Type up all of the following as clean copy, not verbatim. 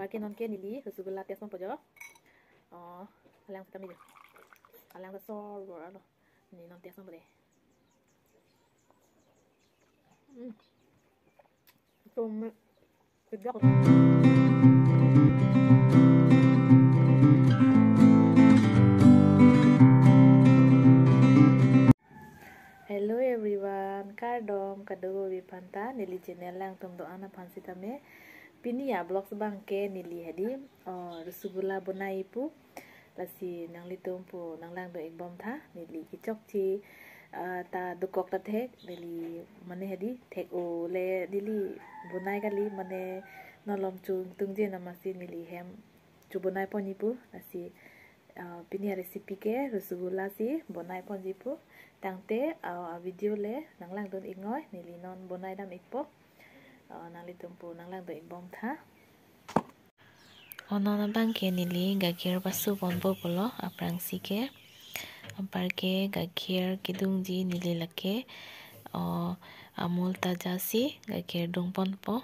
Ampar ke non ke nili Rasgulla tes pojo. Alang kita milih. Alang kesor bro. Ni non tes boleh. Tum sedap. Hello everyone, kardom kado panta nili channel lang tum do ana phansi tame pini ya blog bangke nili hadi Rasgulla bonai pu lasi nang litum pu nang lang do ekbom tha nili kichok chi ta dukok ta thek nili mane hadi thek o le nili bonai kali mane nolom chung tungje namasi nili hem chu bonai poni pu lasi pini recipe ke Rasgulla si bonai ponji pu tangte video le nanglang don ingoi nili non bonai dam ikpo nali tumpu nanglang do ikbom tha onona bangke nili gakir basu bonbo polo aprang sike ampar ke gakir kidungji nili lake amul taja si gakir dungpon po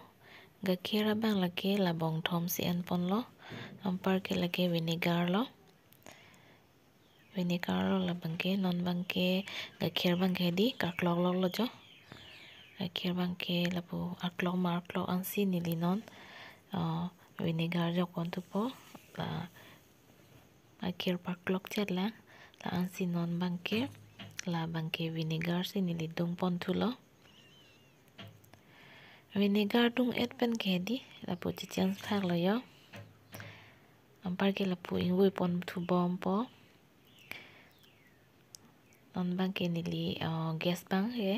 gakir abang lake labong thom si anpon lo ampar ke lake vinegar lo vinegar lo bangke non bangke gakir bangke di kaklok lo jo gakir bangke lapu aklok marklok ansi nili non vinegar jo kontu po la gakir paklok chet la ansi non bangke la bangke vinegar si nili dung pon tu lo vinegar dung et pen ke di lapu chichen khak lo yo ampar ke lapu ingui pon tu bom po non bangke nili gas bang he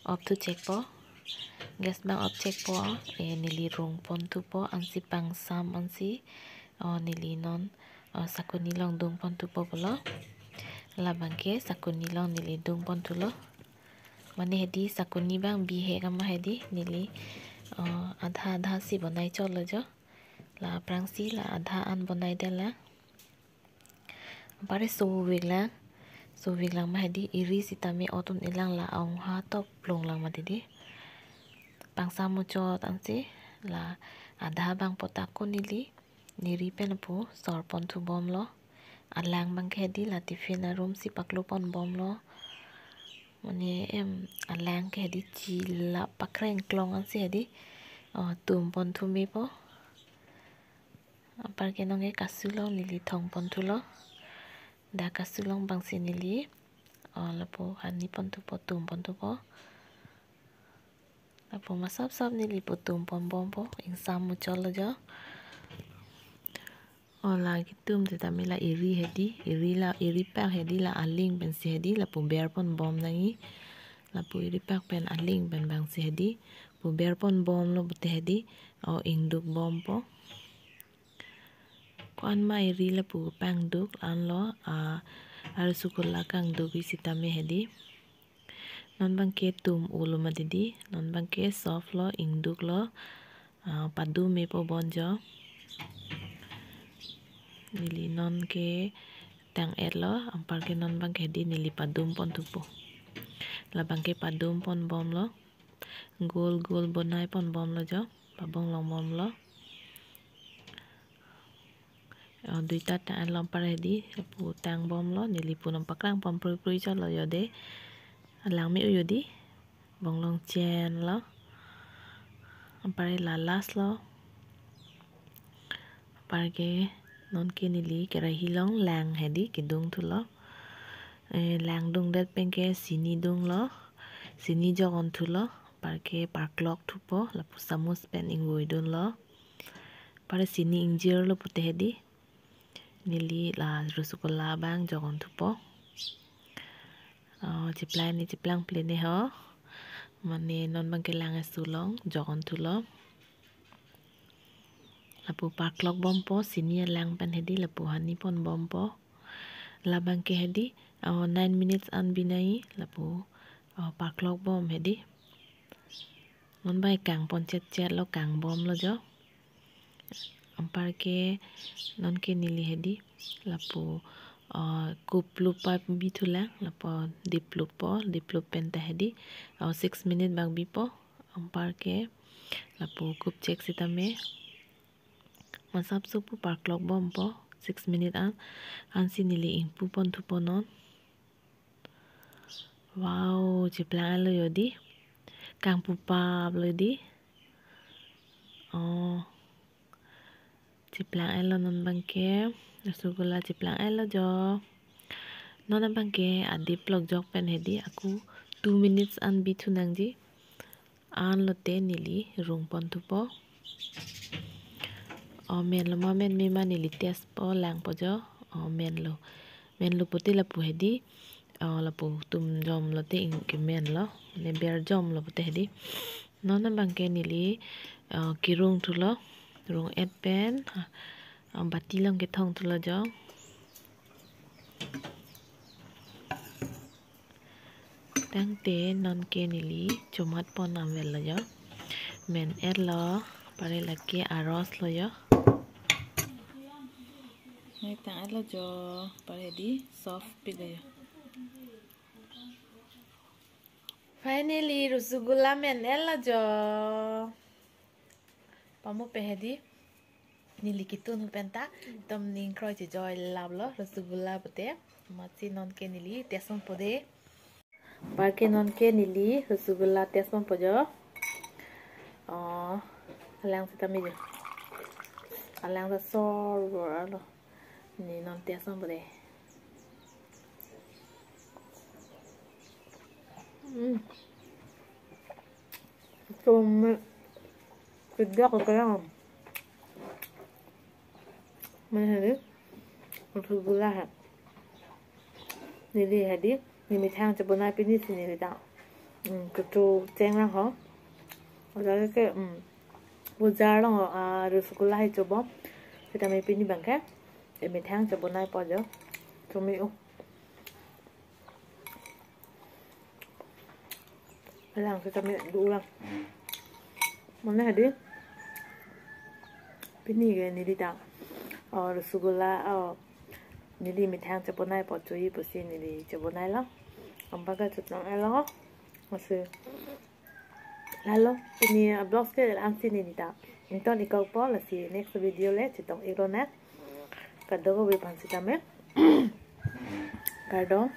off tu check po gas bang off check po nili rung pon tu po ansi pang sam ansi nili non sakuni long dung pon tu po bolo la bangke sakuni long nili dung pon tu lo mane hedi sakuni bang bi he kama hedi nili आधा आधा सी बनाई चलो जो ला प्रांसी ला आधा अन बनाई दे ला बारे so wiglang ma hedi iri sitami otun ilang la aung ha top plong lang ma didi pangsa mo chot ansi la adha bang potako niri pen pu sor pon tu bom lo alang bang hedi la tiffin room si paklo pon bom lo mane alang ke hedi chila pakreng klong ansi hedi tum pon tu mi po apar ke nonge kasulo nili thong pon tu lo da kasulong bang sinili lapo hani pon tu po tum pon tu po lapo masap sap nili po tum pon bom po insam mu cholo jo la gitum te tamila iri pak hedi la aling ben si hedi lapo ber pon bom nangi lapo iri pak pen aling ben bang si hedi po ber pon bom lo bute hedi ingduk bom po kuan ma iri lapu pang duk an lo Rasgulla kang dugi sitame hedi non bangke tum ulo madidi non bangke soft lo ingduk lo padu me po bonjo nili non ke tang et lo ampar ke non bangke hedi nili padum pon tupo la bangke padum pon bom lo gol gol bonai pon bom lo jo pabong long bom lo duita tan lompar hedi pu tang bom lo nili pu nampak lang pom prui cho lo yode lang mi uyodi bong long chen lo ampar la las lo ampar ke non ke nili kerahi long lang hedi kidung tu lo lang dung det pengke sini dung lo sini jogon tu lo ampar ke parklok tu po lapu samus pen ingoi dun lo ampar sini ingjir lo pute hedi nili la Rasgulla bang jogon tu po ciplai ni ciplang plene ho mane non bang kelang sulong jogon tu lo lapu parklok bom po sini lang pen hedi lapu hani pon bom po la bang ke hedi 9 minutes an binai lapu parklok bom hedi non bai kang pon chet lo kang bom lo jo ampar ke non ke nili hedi lapu kuplu pipe bitula lapo diplup penta hedi 6 minute bang bipo ampar ke lapu kup cek sitame masap supu par clock bomb po 6 minute an si nili ing pu pon tu ponon. Wow, ciplang lo yodi kang pupa lo di. Oh, ciplang elo non bangke rasugula ciplang elo jo non bangke adi plok jok pen hedi aku 2 minutes an bitu nangji an lote nili rung pon tu po. Men lo ma men mi ma nili tes po lang po jo men lo poti la pu hedi la pu tum jom lo te ing ke men lo ne ber jom lo pote hedi non bangke nili kirung tu lo rung et pen bati long ke thong tu lo jo tang te non ke nili chomat pon am vel lo jo men et lo pare la ke aros lo jo này tang et lo jo pare di soft pi lo jo. Finally rasgulla men et lo jo pamu pe hedi nili kitun hu penta tom ning kroi che joy lab lo rasgulla pote machi non ke nili teson pode par ke non ke nili rasgulla teson pojo alang sa mi alang sa sor lo ni non teson pode tôm thịt gác cái không mình thấy rasgulla hả nili hadi ni mi thang cho bonai pini sini ni da cái trâu cheng lang ho rồi cái buzar lo rasgulla hay cho bom kita mi pini bang ka mi thang cho bonai po jo cho mi u lang kita mi du lang mana hadi pini cái ni di da rasgulla nili mi thang cho bonai po chui po si nili cho bonai lo ambaga chut nang alo masu lalo ini blog ke ang sini ni ta inton ikaw po la si next video le chitong ironet kadogo bi pansitame pardon